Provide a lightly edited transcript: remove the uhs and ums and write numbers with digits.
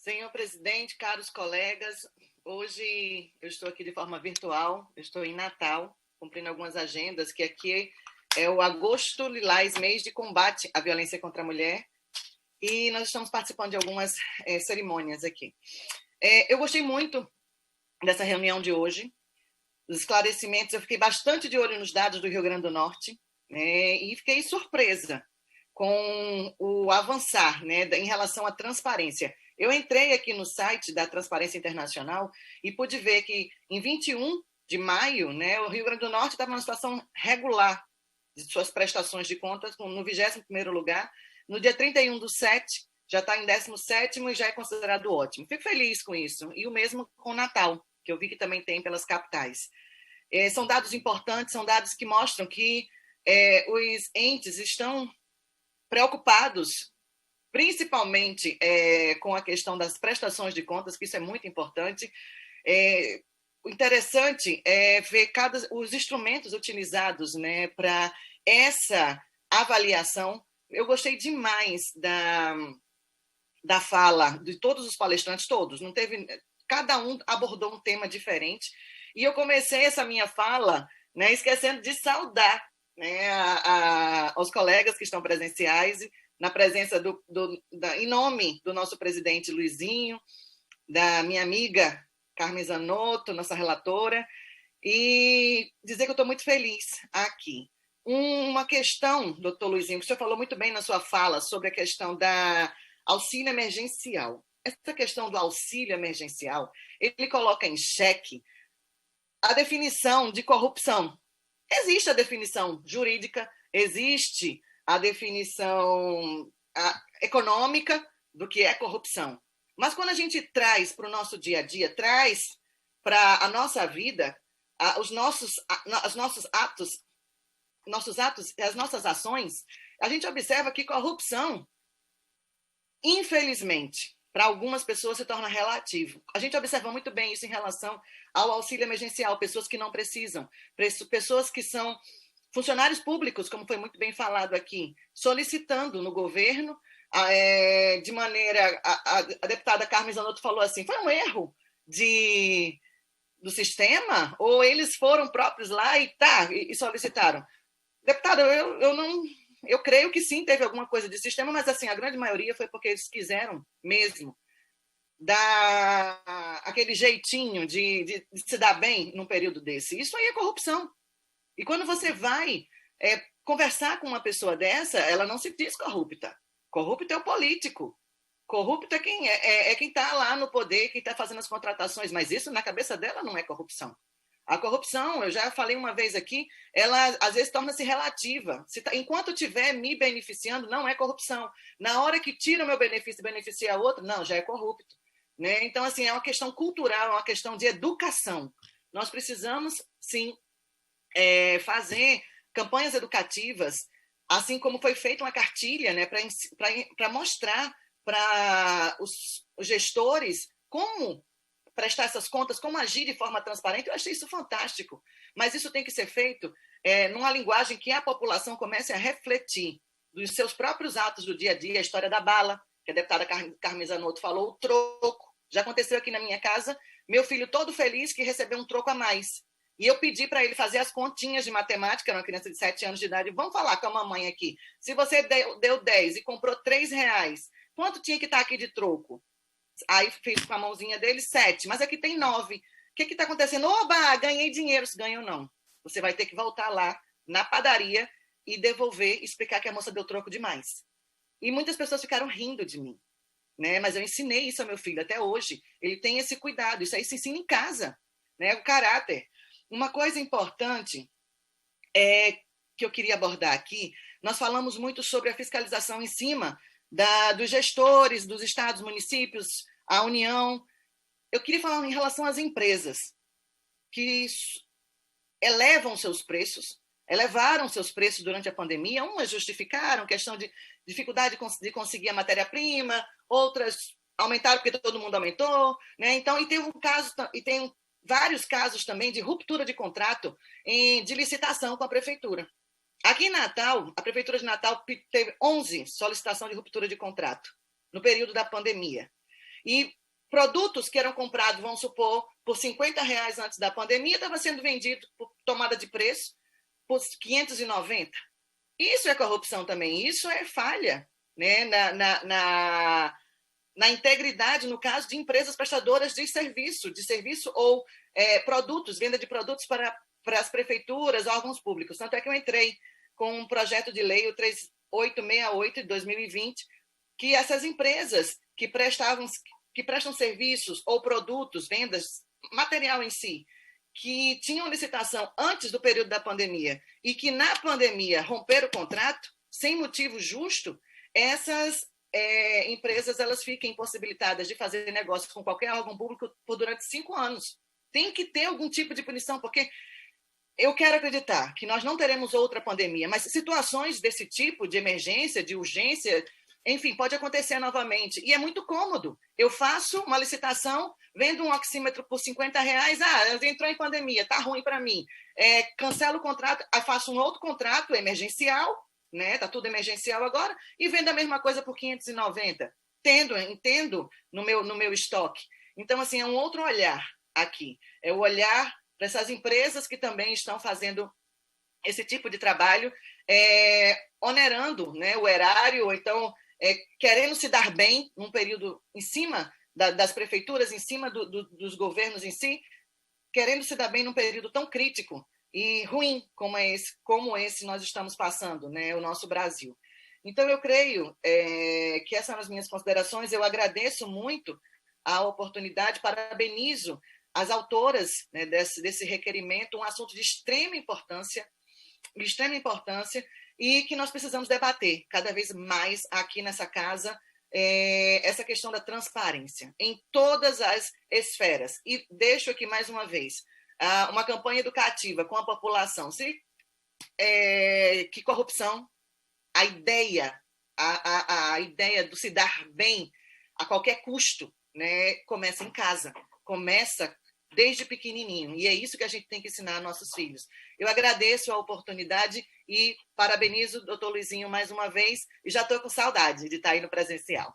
Senhor presidente, caros colegas, hoje eu estou aqui de forma virtual, eu estou em Natal, cumprindo algumas agendas, que aqui é o Agosto Lilás, mês de combate à violência contra a mulher, e nós estamos participando de algumas cerimônias aqui. Eu gostei muito dessa reunião de hoje, dos esclarecimentos, eu fiquei bastante de olho nos dados do Rio Grande do Norte, né, e fiquei surpresa com o avançar, né, em relação à transparência. Eu entrei aqui no site da Transparência Internacional e pude ver que em 21 de maio, né, o Rio Grande do Norte estava numa situação regular de suas prestações de contas, no 21º lugar. No dia 31/7, já está em 17º e já é considerado ótimo. Fico feliz com isso. E o mesmo com o Natal, que eu vi que também tem pelas capitais. São dados importantes, são dados que mostram que os entes estão preocupados principalmente com a questão das prestações de contas, que isso é muito importante. O interessante é ver os instrumentos utilizados, né, para essa avaliação. Eu gostei demais da fala de todos os palestrantes, todos, não teve, cada um abordou um tema diferente, e eu comecei essa minha fala, né, esquecendo de saudar, né, aos colegas que estão presenciais, na presença em nome do nosso presidente Luizinho, da minha amiga Carmen Zanotto, nossa relatora, e dizer que eu estou muito feliz aqui. Uma questão, doutor Luizinho, que o senhor falou muito bem na sua fala sobre a questão da auxílio emergencial. Essa questão do auxílio emergencial, ele coloca em xeque a definição de corrupção. Existe a definição jurídica, existe a definição econômica do que é corrupção. Mas quando a gente traz para o nosso dia a dia, traz para a nossa vida, os nossos atos, as nossas ações, a gente observa que corrupção, infelizmente, para algumas pessoas se torna relativo. A gente observa muito bem isso em relação ao auxílio emergencial, pessoas que não precisam, pessoas que são funcionários públicos, como foi muito bem falado aqui, solicitando no governo, de maneira... A deputada Carmen Zanotto falou assim, foi um erro do sistema? Ou eles foram próprios lá e solicitaram? Deputada, eu creio que sim, teve alguma coisa de sistema, mas assim, a grande maioria foi porque eles quiseram mesmo dar aquele jeitinho de se dar bem num período desse. Isso aí é corrupção. E quando você vai conversar com uma pessoa dessa, ela não se diz corrupta. Corrupto é o político. Corrupto é quem está lá no poder, quem está fazendo as contratações. Mas isso, na cabeça dela, não é corrupção. A corrupção, eu já falei uma vez aqui, ela às vezes torna-se relativa. Enquanto estiver me beneficiando, não é corrupção. Na hora que tira o meu benefício e beneficia a outra, não, já é corrupto. Né? Então, assim, é uma questão cultural, é uma questão de educação. Nós precisamos, sim, fazer campanhas educativas, assim como foi feita uma cartilha, né, para mostrar para os gestores como prestar essas contas, como agir de forma transparente. Eu achei isso fantástico, mas isso tem que ser feito numa linguagem que a população comece a refletir dos seus próprios atos do dia a dia, a história da bala, que a deputada Carmen Zanotto falou, o troco. Já aconteceu aqui na minha casa, meu filho todo feliz que recebeu um troco a mais. E eu pedi para ele fazer as continhas de matemática, era uma criança de 7 anos de idade. Vamos falar com a mamãe aqui. Se você deu 10 e comprou R$3, quanto tinha que estar aqui de troco? Aí fiz com a mãozinha dele 7, mas aqui tem 9. O que está acontecendo? Oba, ganhei dinheiro. Se ganhou, não. Você vai ter que voltar lá na padaria e devolver, explicar que a moça deu troco demais. E muitas pessoas ficaram rindo de mim. Né? Mas eu ensinei isso ao meu filho até hoje. Ele tem esse cuidado. Isso aí se ensina em casa. Né? O caráter. Uma coisa importante que eu queria abordar aqui, nós falamos muito sobre a fiscalização em cima dos gestores, dos estados, municípios, a União. Eu queria falar em relação às empresas que elevaram seus preços durante a pandemia. Umas justificaram questão de dificuldade de conseguir a matéria-prima, outras aumentaram porque todo mundo aumentou, né? Então, tem vários casos também de ruptura de contrato de licitação com a prefeitura. Aqui em Natal, a prefeitura de Natal teve 11 solicitações de ruptura de contrato no período da pandemia. E produtos que eram comprados, vamos supor, por R$ 50 antes da pandemia, estava sendo vendido por tomada de preço por 590. Isso é corrupção também, isso é falha, né, na integridade, no caso de empresas prestadoras de serviço ou produtos, venda de produtos para as prefeituras, órgãos públicos. Tanto é que eu entrei com um projeto de lei, o 3868 de 2020, que essas empresas que prestam serviços ou produtos, vendas, material em si, que tinham licitação antes do período da pandemia e que na pandemia romperam o contrato sem motivo justo, essas empresas elas ficam impossibilitadas de fazer negócio com qualquer órgão público durante 5 anos. Tem que ter algum tipo de punição, porque eu quero acreditar que nós não teremos outra pandemia, mas situações desse tipo, de emergência, de urgência, enfim, pode acontecer novamente. E é muito cômodo. Eu faço uma licitação, vendo um oxímetro por R$ 50, entrou em pandemia, está ruim para mim. Cancelo o contrato, faço um outro contrato emergencial, né? Está tudo emergencial agora, e vendo a mesma coisa por 590. Entendo no meu estoque. Então, assim, é um outro olhar aqui. É o olhar para essas empresas que também estão fazendo esse tipo de trabalho, onerando, né, o erário, ou então querendo se dar bem num período em cima das prefeituras, em cima dos governos em si, querendo se dar bem num período tão crítico e ruim como esse nós estamos passando, né, o nosso Brasil. Então, eu creio que essas são as minhas considerações. Eu agradeço muito a oportunidade, parabenizo as autoras, né, desse requerimento, um assunto de extrema importância, e que nós precisamos debater cada vez mais aqui nessa casa, essa questão da transparência em todas as esferas. E deixo aqui mais uma vez uma campanha educativa com a população. Que corrupção, a ideia do se dar bem a qualquer custo, né, começa em casa, começa desde pequenininho, e é isso que a gente tem que ensinar a nossos filhos. Eu agradeço a oportunidade e parabenizo o doutor Luizinho mais uma vez, e já estou com saudade de estar aí no presencial.